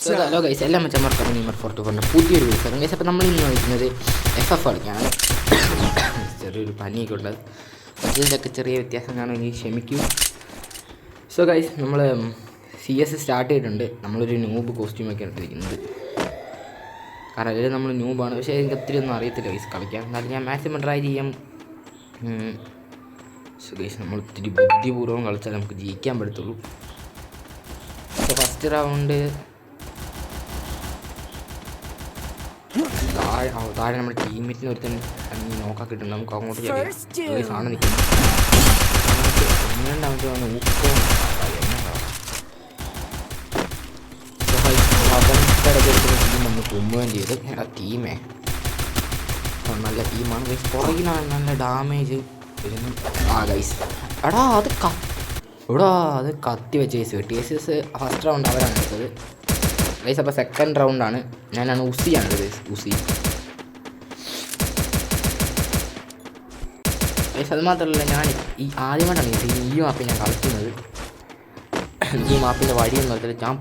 Hello guys, എല്ലാ മച്ചന്മാർക്കും Neymar 4 പറഞ്ഞ പുതിയൊരു വീഡിയോ ഗൈസ്. അപ്പോൾ നമ്മൾ ഇന്ന് കളിക്കുന്നത് FF കളിക്കാണ്. ചെറിയൊരു പനിയൊക്കെ ഉണ്ട്, അതിലൊക്കെ ചെറിയ വ്യത്യാസം കാണുമെങ്കിൽ ക്ഷമിക്കൂ. സോ ഗൈസ്, നമ്മൾ CS സ്റ്റാർട്ട് ചെയ്തിട്ടുണ്ട്. നമ്മളൊരു ന്യൂബ് കോസ്റ്റ്യൂമൊക്കെ ഇട്ടിരിക്കുന്നത്, കാരണം അതിൽ നമ്മൾ ന്യൂബാണ്. പക്ഷേ എനിക്ക് ഒത്തിരി ഒന്നും അറിയത്തില്ല ഗൈസ് കളിക്കാൻ. എന്നാലും ഞാൻ മാക്സിമം ട്രൈ ചെയ്യാം. സോ ഗൈസ്, നമ്മൾ ഒത്തിരി ബുദ്ധിപൂർവ്വം കളിച്ചാൽ നമുക്ക് ജയിക്കാൻ പറ്റത്തുള്ളൂ. സോ ഫസ്റ്റ് റൗണ്ട് താഴെ നമ്മുടെ ടീമേറ്റിന് ഒരുത്തൻ നോക്കാൻ കിട്ടും. നമുക്ക് അങ്ങോട്ട് സാധനം നിൽക്കുന്നു. അങ്ങനെയുണ്ടാവുമ്പോൾ വന്ന് ഊക്കോ നമ്മൾ കൊമ്പുകയും ചെയ്ത് ടീമേ നല്ല ടീമാണ് ഗൈസ്. പുറകിലാണ് നല്ല ഡാമേജ് വരുന്നു. ഗൈസ് അത് കത്തി വെച്ച് ഗൈസ്. TSS ഫസ്റ്റ് റൗണ്ട് അവരാണ് എടുത്തത് ഗൈസ്. അപ്പോൾ സെക്കൻഡ് റൗണ്ടാണ്. ഞാനാണ് ഉസിയാണ് ഗൈസ്. ഉസി ഗൈസ്. അത് മാത്രമല്ല, ഞാൻ ഈ ആദ്യമായിട്ടാണ് ഈ മാപ്പിൽ ഞാൻ കളിക്കുന്നത്. ഈ മാപ്പിൻ്റെ വഴിയെന്ന് പറഞ്ഞാൽ ഞാൻ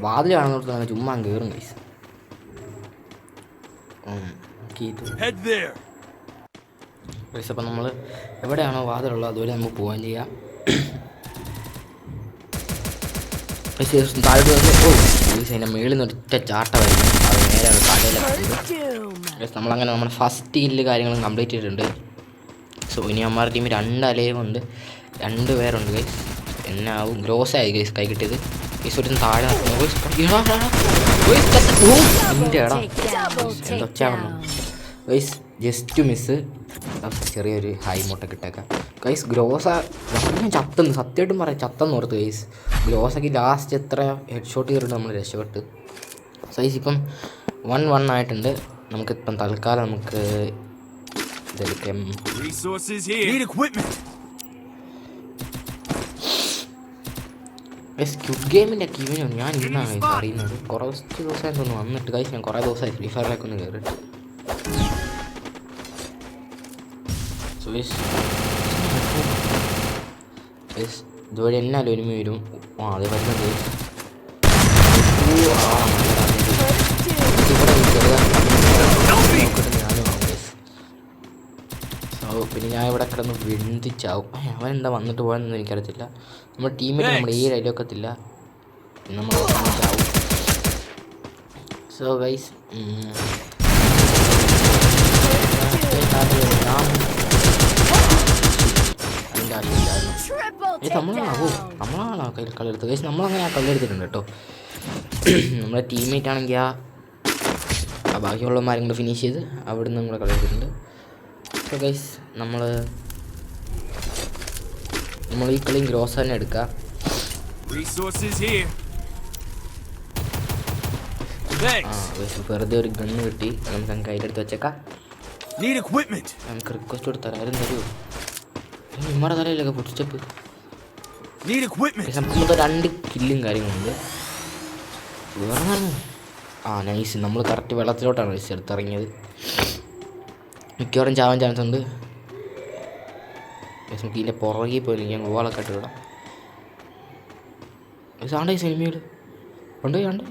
വാതിലാണെന്ന് ചുമ്മാ കയറും ഗൈസ്. ഗൈസ്, അപ്പം നമ്മൾ എവിടെയാണോ വാതിലുള്ളത് അതുവരെ നമുക്ക് പോകാൻ ചെയ്യാം. താഴോട്ട് അതിൻ്റെ മേളിൽ നിന്ന് ഒറ്റ ചാട്ട വരുന്നു. അത് നേരെ കടയിലാണ്. നമ്മളങ്ങനെ നമ്മുടെ ഫസ്റ്റ് കില്ല് കാര്യങ്ങളും കംപ്ലീറ്റ് ചെയ്തിട്ടുണ്ട്. സോ ഇനി നമ്മുടെ ടീമിൽ 2 അലയുമുണ്ട്, 2 പേരുണ്ട് ഗൈസ്. എന്നാവും ഗ്രോസ് ആയി ഗൈസ് കൈ കിട്ടിയത്. ഗൈസ് ഒരു താഴെ ഗൈസ്, ജസ്റ്റ് മിസ്. ചെറിയൊരു ഹൈ മോട്ടൊക്കെ ഇട്ടേക്കാം ഗൈസ്. ഗ്രോസ ഞാൻ ചത്തെന്ന് സത്യമായിട്ടും പറയാം, ചത്തെന്ന് ഓർത്ത് ഗൈസ്. ഗ്രോസൊക്കെ ലാസ്റ്റ് എത്ര ഹെഡ് ഷോട്ട് കയറിയിട്ട് നമ്മൾ രക്ഷപ്പെട്ട്. സോ ഗൈസ്, ഇപ്പം 1-1 ആയിട്ടുണ്ട്. നമുക്കിപ്പം തൽക്കാലം നമുക്ക് ഇതെടുക്കാം. സ്ക്വിഡ് ഗെയിമിൻ്റെ കിവിനും ഞാൻ ഇന്നാണ് അറിയുന്നത്. കുറച്ച് ദിവസമായിട്ട് ഒന്ന് വന്നിട്ട് ഗൈസ്. ഞാൻ കുറേ ദിവസമായി ഫ്രീ ഫയറിലേക്ക് ഒന്ന് കയറിയിട്ട്. സോ ഗൈസ്, ഇതുവരെ എന്നാലും ഒരുമ വരും. അത് വരുന്നത് പിന്നെ ഞാൻ ഇവിടെ കിടന്ന് വെന്തിച്ചാവും. അവനെന്താ വന്നിട്ട് പോയെന്നൊന്നും എനിക്കറിയത്തില്ല. നമ്മുടെ ടീമേറ്റ് നമ്മുടെ ഈ അയലൊക്കത്തില്ല, നമ്മൾ ചാവും. സോ ഗൈസ്, നമ്മളാണോ കളിയെടുത്തത് ഗൈസ്? നമ്മളങ്ങനെ ആ കളിയെടുത്തിട്ടുണ്ട് കേട്ടോ. നമ്മുടെ ടീമേറ്റ് ആണെങ്കിൽ ആ ബാക്കിയുള്ളവന്മാരും കൂടെ ഫിനിഷ് ചെയ്ത് അവിടെ നിന്ന് കൂടെ കളിയെടുത്തിട്ടുണ്ട്. സോ ഗൈസ്, നമ്മൾ ഈ കളിയും ഗ്രോസ് തന്നെ എടുക്കാം. വെറുതെ ഒരു ഗണ്ണ് കിട്ടി, നമുക്ക് അങ്ങ് കയ്യിലെടുത്ത് വെച്ചേക്കാം. നമുക്ക് റിക്വസ്റ്റ് കൊടുത്താൽ ആരും തരുമോ? നിമ്മടെ തലയിലൊക്കെ ഫുഡ് സ്റ്റെപ്പ്. നമുക്ക് 2 കില്ലും കാര്യങ്ങളുണ്ട്. നൈസ്. നമ്മൾ കറക്റ്റ് വെള്ളത്തിലോട്ടാണ് ഗൈസ് എടുത്തിറങ്ങിയത്. മിക്കവാറും ചാവാൻ ചാൻസ് ഉണ്ട്. നമുക്ക് ഇതിൻ്റെ പുറകെ പോയി ഞാൻ ഗോളൊക്കെ ഇട്ട് വിടാം. ആണ്ടേ സിനിമയിൽ ഉണ്ട് ആണ്ടേ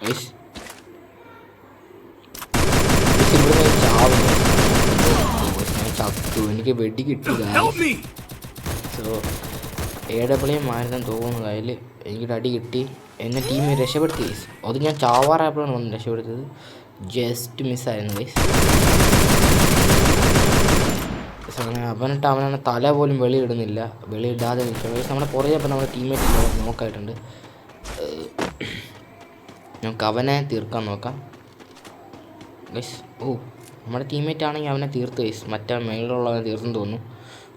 ഗൈസ്. ചത്തു, എനിക്ക് വെടി കിട്ടി. സോ AWM ആയിരുന്നെന്ന് തോന്നുന്നു കയ്യിൽ. എനിക്കൊരു അടി കിട്ടി. എന്നെ ടീം രക്ഷപ്പെടുത്തി ഗൈസ്. അത് ഞാൻ ചാവാറായപ്പോഴാണ് വന്ന് രക്ഷപ്പെടുത്തത്. Just മിസ്സായിരുന്നു guys. അവനിട്ട് അവനാണ് തല പോലും വെളിയിടുന്നില്ല, വെളിയിടാതെ നിൽക്കുക ഗൈസ്. നമ്മുടെ പുറകെ അപ്പം നമ്മുടെ ടീമേറ്റ് നോക്കായിട്ടുണ്ട്. നമുക്ക് അവനെ തീർക്കാൻ നോക്കാം ഗൈസ്. നമ്മുടെ ടീമേറ്റ് ആണെങ്കിൽ അവനെ തീർത്ത് ഗൈസ്. മറ്റേ മേളിലുള്ളവനെ തീർത്തെന്ന് തോന്നുന്നു.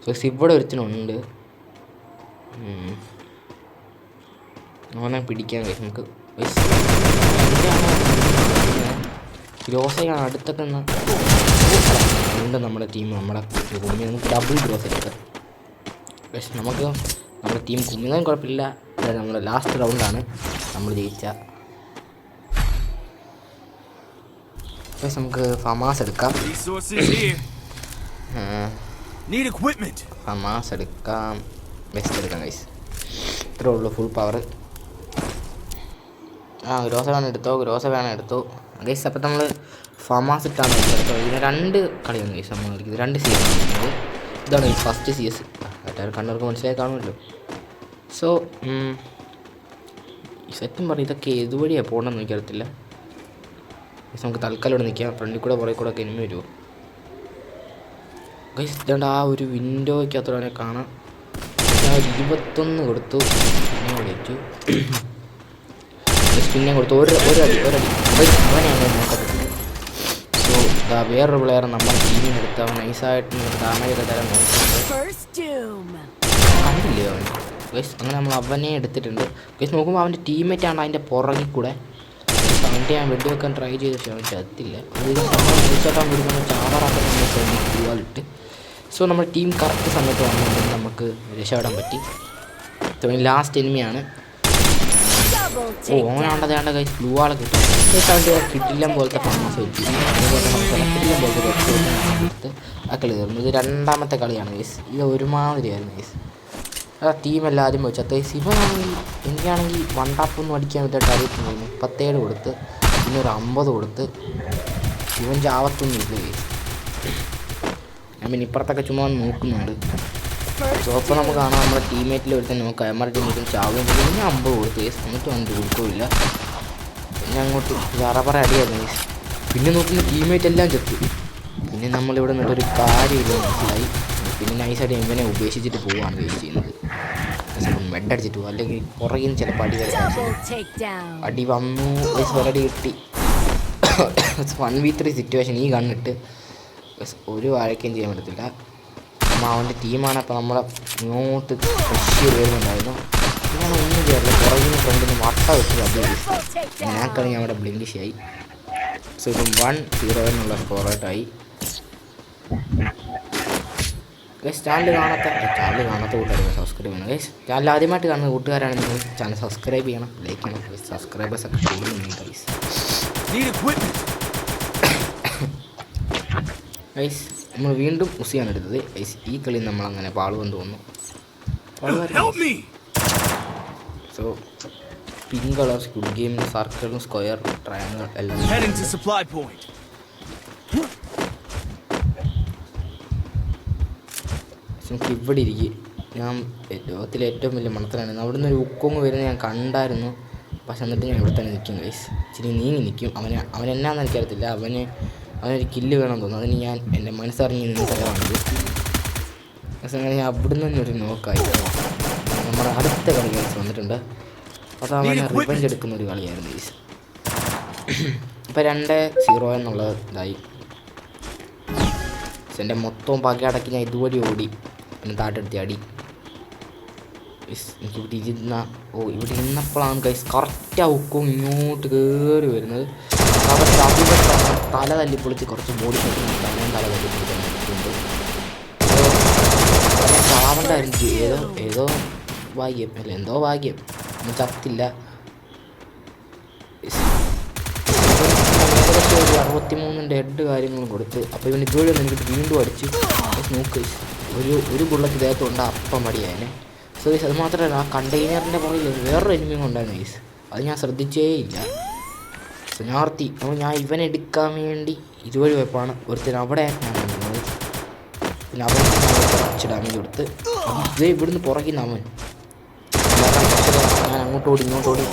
സോ ഇവിടെ ഒരുത്തിനുണ്ട്, അവനെ പിടിക്കാൻ ഗൈസ് നമുക്ക് ഗൈസ്. ഗ്രോസയാണ് അടുത്തൊക്കെ ഉണ്ട് നമ്മുടെ ടീം. നമ്മുടെ കുമ്മി നമുക്ക് ഡബിൾ ഗ്രോസ് എടുക്കാം പക്ഷെ നമുക്ക് നമ്മുടെ ടീം കുമ്മിനാലും കുഴപ്പമില്ല. നമ്മുടെ ലാസ്റ്റ് റൗണ്ടാണ് നമ്മൾ ജയിച്ച. പക്ഷെ നമുക്ക് ഫമാസ് എടുക്കാം. ഫമാസ് എടുക്കാം, ബെസ്റ്റ് എടുക്കാം ഗൈസ്. ഇത്രേ ഉള്ളൂ ഫുൾ പവർ. ഗ്രോസ വേണം എടുത്തോ ഗൈസ്. അപ്പോൾ നമ്മൾ ഫാമാസ് ഇട്ടാണ് എടുത്തത്. ഇതിന് 2 കളിയാണ് ഗൈസ് നമ്മൾ കളിക്കുന്നത്, 2 CS ആണ്. ഇതാണ് ഈ ഫസ്റ്റ് CS. കണ്ണവർക്ക് മനസ്സിലായി കാണുമല്ലോ. സോ സത്യം പറയും ഇതൊക്കെ ഏതുവഴിയാണ് പോകണമെന്ന് എനിക്കറിയത്തില്ല. നമുക്ക് തൽക്കാലം ഇവിടെ നിൽക്കാം. ഫ്രണ്ടിൽ കൂടെ പുറകെ കൂടെ ഒക്കെ ഇനിമ വരുമോ ഗൈസ്? ഇതാണ്ട് ആ ഒരു വിൻഡോയ്ക്കകത്തോടെ കാണാം. 21 കൊടുത്തു, പിന്നെ വിളിച്ചു, പിന്നെ കൊടുത്തു ഒരടി അവനെയാണ് നോക്കപ്പെട്ടത്. സോ വേറൊരു പ്ലെയർ നമ്മുടെ ടീമിനെടുത്ത് അവൻ നൈസായിട്ട് ഡാമേജ് ഒക്കെ തരാൻ നോക്കുന്നുണ്ട്. കണ്ടില്ലേ അവൻ ഗൈസ്? അങ്ങനെ നമ്മൾ അവനെ എടുത്തിട്ടുണ്ട് ഗൈസ്. നോക്കുമ്പോൾ അവൻ്റെ ടീമേറ്റാണ് അതിൻ്റെ പുറകിൽ കൂടെ. അവൻ്റെ ഞാൻ വെടിവെക്കാൻ ട്രൈ ചെയ്ത പക്ഷേ അവൻ ചത്തില്ല. അതിൽ നമ്മൾ വിളിച്ചോട്ടാൻ വിടുന്ന ചാവറാക്കാൻ നമ്മൾ ശ്രമിക്കുവാലിട്ട്. സോ നമ്മുടെ ടീം കറക്റ്റ് സമയത്ത് വന്നുകൊണ്ട് നമുക്ക് രക്ഷപ്പെടാൻ പറ്റി. ലാസ്റ്റ് എനിമിയാണ്. ഓനാണ്ടതാണ്ട് കൈ ബ്ലൂ ആളെ കിട്ടും. കിട്ടില്ല പോലത്തെ ഫാമസ് വെച്ചു, അതുപോലെ കിട്ടില്ല പോലത്തെ എടുത്ത് ആ കളി തീർന്നു. ഇത് 2ാമത്തെ കളിയാണ് ഗൈസ്. ഇത് ഒരുമാതിരിയായിരുന്നു ഗൈസ്. ആ ടീം എല്ലാവരും വെച്ചത് ഗൈസ്. ഇവനാണെങ്കിൽ എനിക്കാണെങ്കിൽ 1 ടാപ്പൊന്നും അടിക്കാൻ പറ്റാത്ത അറിയത്തില്ലായിരുന്നു. 37 കൊടുത്ത്, പിന്നെ ഒരു 50 കൊടുത്ത്. ഇവൻ ചാവത്തൊന്നും ഇല്ല ഗൈസ്. ഇപ്പുറത്തൊക്കെ ചുമ്മാ നോക്കുന്നുണ്ട്. സോ അപ്പോൾ നമുക്ക് കാണാം നമ്മുടെ ടീമേറ്റിൽ ഒരുത്തൻ നോക്കാം. നമ്മുടെ ടീമേറ്റിൽ ചാവുകയും ചെയ്തു. ഞാൻ 50 കൊടുത്തു ഗൈസ്. എന്നിട്ട് വന്നിട്ട് കൊടുക്കില്ല. പിന്നെ അങ്ങോട്ട് പറ അടിയായിരുന്നു ഗൈസ്. പിന്നെ നോക്കുന്ന ടീമേറ്റ് എല്ലാം ചെത്തു. പിന്നെ നമ്മളിവിടെ നിന്നിട്ടൊരു കാര്യമില്ല മനസ്സിലായി. പിന്നെ നൈസായിട്ട് ഇവനെ ഉപേക്ഷിച്ചിട്ട് പോവുകയാണ് ഗൈസ് ചെയ്യുന്നത്. വെഡടിച്ചിട്ട് പോകും, അല്ലെങ്കിൽ പുറകിൽ നിന്ന് ചിലപ്പോൾ അടി വരാം. അടി വന്നു ഗൈസ്, ഒരടി കിട്ടി. 1v3 situation. ഈ കണ്ണിട്ട് ഒരു വാഴയ്ക്കും ചെയ്യാൻ പറ്റത്തില്ല. അവൻ്റെ ടീമാണ്. അപ്പോൾ നമ്മളെ ഇങ്ങോട്ട് കൃഷി വരുന്നുണ്ടായിരുന്നു. ഞാൻ ഒന്നും ചെയ്യാറില്ല, പുറകിന് ഫ്രണ്ടിന് വട്ട വെച്ച് അത് ഞാനൊക്കെ അവിടെ ബ്ലിൻഡിഷായി. സോ ഇപ്പം 1-0 എന്നുള്ള സ്കോറായിട്ടായി. ഗൈസ് ചാനൽ കാണാത്ത കൂട്ടുകാരെ സബ്സ്ക്രൈബ് ചെയ്യണം ഗൈസ്. ചാനൽ ആദ്യമായിട്ട് കാണുന്ന കൂട്ടുകാരാണ് നിങ്ങൾ ചാനൽ സബ്സ്ക്രൈബ് ചെയ്യണം, ലൈക്ക് ചെയ്യണം. സബ്സ്ക്രൈബേഴ്സൊക്കെ കൂടുന്നു ഗൈസ്. ഗൈസ് നമ്മൾ വീണ്ടും ഉസിയാണ് എടുത്തത് ഗൈസ്. ഈ കളി നമ്മളങ്ങനെ പാളുവെന്ന് തോന്നുന്നു. സോ പിങ്ക് കളർ സ്ക്വിഡ് ഗെയിമിന് സർക്കിളും സ്ക്വയർ ട്രയാങ്കിൾ എല്ലാം നമുക്ക് ഇവിടെ ഇരിക്കും. ഞാൻ ലോകത്തിലെ ഏറ്റവും വലിയ മണത്തലാണ്. അവിടെ നിന്ന് ഒരു ഉക്കൊങ്ങ് വരുന്നത് ഞാൻ കണ്ടായിരുന്നു. പക്ഷെ എന്നിട്ട് ഞാൻ ഇവിടെ തന്നെ നിൽക്കും ഗൈസ്. ഇച്ചിരി നീങ്ങി നിൽക്കും. അവനെന്നാന്ന് എനിക്കറിയത്തില്ല. അവനൊരു കില്ല് വേണം തോന്നുന്നു. അതിന് ഞാൻ എൻ്റെ മനസ്സറിഞ്ഞ് നിന്ന് തരാറുണ്ട്. അങ്ങനെ ഞാൻ അവിടെ നിന്നൊരു നോക്കായി. നമ്മുടെ അടുത്ത കളി ഗൈസ് വന്നിട്ടുണ്ട്. അത് അവനെ റിവെഞ്ച് എടുക്കുന്നൊരു കളിയായിരുന്നു ഗൈസ്. ഇപ്പം 2-0 എന്നുള്ളത് ഇതായി. എൻ്റെ മൊത്തവും ബാക്കി അടക്കി ഞാൻ ഇതുവഴി ഓടി. പിന്നെ താട്ടെടുത്തി അടി. എനിക്ക് ഇവിടെ ഇരുന്നപ്പോഴാണ് ഗൈസ് കറക്റ്റ് ആ ഉക്കും ഇങ്ങോട്ട് കയറി വരുന്നത്. തല തല്ലി പൊളിച്ച് കുറച്ച് ബോഡി തല തല്ലി പൊളിച്ചിട്ടുണ്ട്. ചാവണ്ടായിരുന്നു. ഏതോ ഭാഗ്യം അല്ല എന്തോ ഭാഗ്യം ചത്തില്ല. ഏകദേശം ഒരു 63 ഹെഡ് കാര്യങ്ങളും കൊടുത്ത്. അപ്പോൾ ഇവൻ ഇതുവഴി ഒന്ന് എനിക്ക് വീണ്ടും അടിച്ച് നോക്ക്. ഒരു ബുള്ളറ്റ് ഇദ്ദേഹത്തുണ്ട് അപ്പം മടിയായതിനെ. സോ ഗൈസ് അത് മാത്രമല്ല, ആ കണ്ടെയ്നറിൻ്റെ പുറകിൽ വേറൊരു എനിമിയും ഉണ്ടായിരുന്നു ഗൈസ്. അത് ഞാൻ ശ്രദ്ധിച്ചേ ഇല്ല. സോ ഞാൻ ഇവനെ എടുക്കാൻ വേണ്ടി ഇതുവഴി പോയപ്പോഴാണ് ഒരുത്തൻ അവിടെ ഞാൻ കണ്ടത്. പിന്നെ അവൻ കുറച്ച് ഡാമേജ് കൊടുത്ത് ഇതേ ഇവിടുന്ന് പുറകിൽ അവൻ ഞാൻ അങ്ങോട്ട് ഓടി ഇങ്ങോട്ട് ഓടി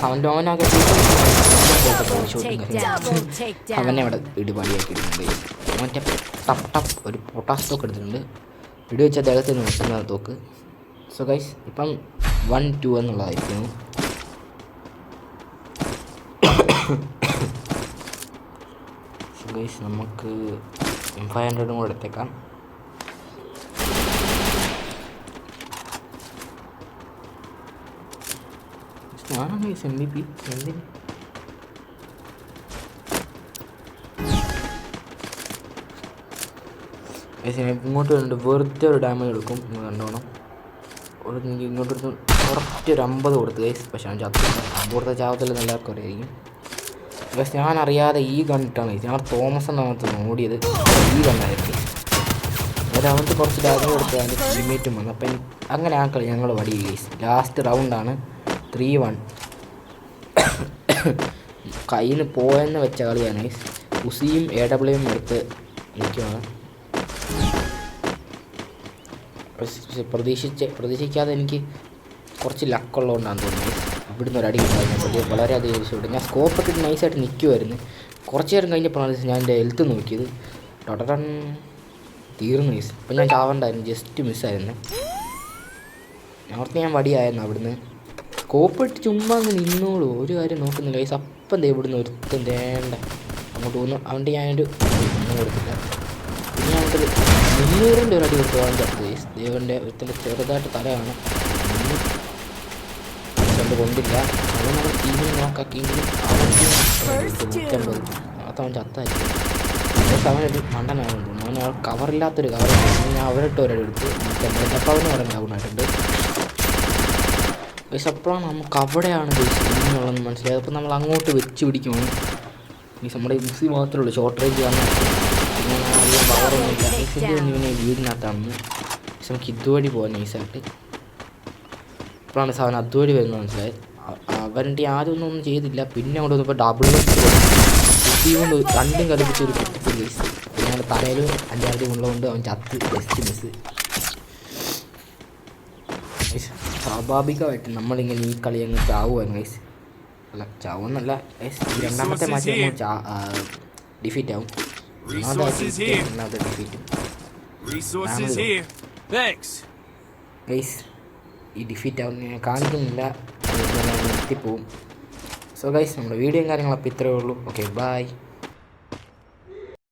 അവൻ്റെ ഓനാകെ അവനെ അവിടെ ഇടിപാടിയാക്കി ഇടുന്നുണ്ട്. മറ്റേ ടപ്പ് ഒരു പൊട്ടാസ് തോക്ക് എടുത്തിട്ടുണ്ട്. ഇടി വെച്ച അദ്ദേഹത്തിൽ നിന്ന് വെക്കുന്ന തോക്ക്. സോ ഗൈസ് ഇപ്പം 1-2 എന്നുള്ളതായിരിക്കുന്നു. സോ ഗൈസ് നമുക്ക് M500 കൂടെ എടുത്തേക്കാം. ഞാനാണ് ഗൈസ് MVP എന്തിന് ഇങ്ങോട്ട് വരുന്നുണ്ട്. വെറുതെ ഒരു ഡാമേജ് എടുക്കും. നിങ്ങൾ കണ്ടോണം. ഇങ്ങോട്ട് കുറച്ച് ഒരു 50 കൊടുത്ത് ഗൈസ്. പക്ഷേ അവൻ ചത്തില്ല. 50 കൊടുത്ത ചാവത്തില്ലെന്ന് എല്ലാവർക്കും അറിയായിരിക്കും. പക്ഷേ ഞാനറിയാതെ ഈ കണ്ടിട്ടാണ് ഞാൻ തോമസ് എന്നകത്ത് ഓടിയത്. ഈ കണ്ടായിരുന്നു. അവർക്ക് കുറച്ച് ഡാമേജ് കൊടുത്തതാണ് ടീമേറ്റും വന്നു. അപ്പം അങ്ങനെ ആ കളി ഞങ്ങൾ വടി ഗൈസ്. ലാസ്റ്റ് റൗണ്ടാണ് 3-1. കയ്യിൽ നിന്ന് പോയെന്ന് വെച്ച കളിയാണ് ഗൈസ്. ഉസിയും AWM എടുത്ത് നിൽക്കുകയാണ്. പ്രതീക്ഷിക്കാതെ എനിക്ക് കുറച്ച് ലക്കുള്ളതുകൊണ്ടാണ് തോന്നുന്നത് ഇവിടുന്ന് ഒരു അടി കിട്ടാൻ വളരെയധികം ഇഷ്ടപ്പെട്ടു. ഞാൻ സ്കോപ്പൊക്കെ നൈസായിട്ട് നിൽക്കുമായിരുന്നു. കുറച്ച് നേരം കഴിഞ്ഞപ്പോഴാണ് ഞാൻ എൻ്റെ ഹെൽത്ത് നോക്കിയത്. ടൊടൻ തീർന്നു ഗൈസ്. അപ്പം ഞാൻ ചാവണ്ടായിരുന്നു, ജസ്റ്റ് മിസ്സായിരുന്നു. ഞാൻ വടിയായിരുന്നു അവിടുന്ന്. സ്കോപ്പ് ഇട്ട് ചുമ്മാ അങ്ങ് നിന്നോളൂ, ഒരു കാര്യം നോക്കുന്നില്ല ഗൈസ്. അപ്പം ഇവിടുന്ന് ഒരുത്തം വേണ്ട അങ്ങോട്ട് പോകുന്നു. അതുകൊണ്ട് ഞാനൊരു കൊടുത്തില്ല. പിന്നെ ഞാനൊരു 300 ഒരു അടി കൊടുത്തു അവൻ്റെ ഗൈസ്. ദേവൻ്റെ ഒരുത്തൻ്റെ ചെറുതായിട്ട് തലയാണ് കൊണ്ട് കൊണ്ടില്ല. അത് നമ്മൾ ടീമിനെ നോക്കാക്കിയെങ്കിലും അവർക്ക് 150 അവൻ ചത്തായിരിക്കും. അവനൊരു മണ്ടനാണെന്ന് തോന്നുന്നു. അവൻ കവറില്ലാത്തൊരു കവർ ഞാൻ അവരിട്ട് ഒരടി എടുത്ത് 150. അപ്പോൾ അവന് പറഞ്ഞ ഡൗണായിട്ടുണ്ട് ഗൈസ്. അപ്പോഴാണ് നമുക്ക് അവിടെയാണ് ഗൈസ് ഇന്നുള്ളതെന്ന് മനസ്സിലായത്. അപ്പോൾ നമ്മൾ അങ്ങോട്ട് വെച്ച് പിടിക്കുമ്പോൾ ഗൈസ് നമ്മുടെ ബുസി മാത്രമേ ഉള്ളൂ ഷോർട്ട് റേഞ്ച് കാരണം. പിന്നെ അധികം പവറൊന്നുമില്ല. ഗൈസിൻ്റെ ഇവനെ വീടിനകത്താണെന്ന് പക്ഷെ നമുക്ക് ഇതുവഴി പോകാൻ നൈസായിട്ട്. അപ്പോഴാണ് അവൻ അതുവഴി വരുന്നത് മനസ്സിലായത്. അവൻ്റെ ആദ്യം ഒന്നും ചെയ്തില്ല. പിന്നെ അവിടെ വന്നപ്പോൾ ഡബിൾ കുത്തി കൊണ്ട് രണ്ടും കളിപ്പിച്ച് ഒരു കുത്തി ഗൈസ്. പിന്നെ അവൻ്റെ തലയിൽ 5-6 ഉള്ളതുകൊണ്ട് അവൻ ചത്ത് ജസ്റ്റ് മിസ്. സ്വാഭാവികമായിട്ട് നമ്മളിങ്ങനെ ഈ കളി അങ്ങ് ചാവുകയാണ് ഗൈസ്. അല്ല ചാവുന്നല്ല ഗൈസ്. ഈ രണ്ടാമത്തെ മാച്ച് ഡിഫീറ്റ് ആവും. രണ്ടാമത്തെ ഡിഫീറ്റും ഗൈസ്. ഈ ഡിഫീറ്റ് ആവും ഞാൻ കാണിക്കുന്നില്ല, നിർത്തിപ്പോവും. സോ ഗൈസ് നമ്മുടെ വീഡിയോയും കാര്യങ്ങളപ്പോൾ ഇത്രയേ ഉള്ളൂ. Okay bye.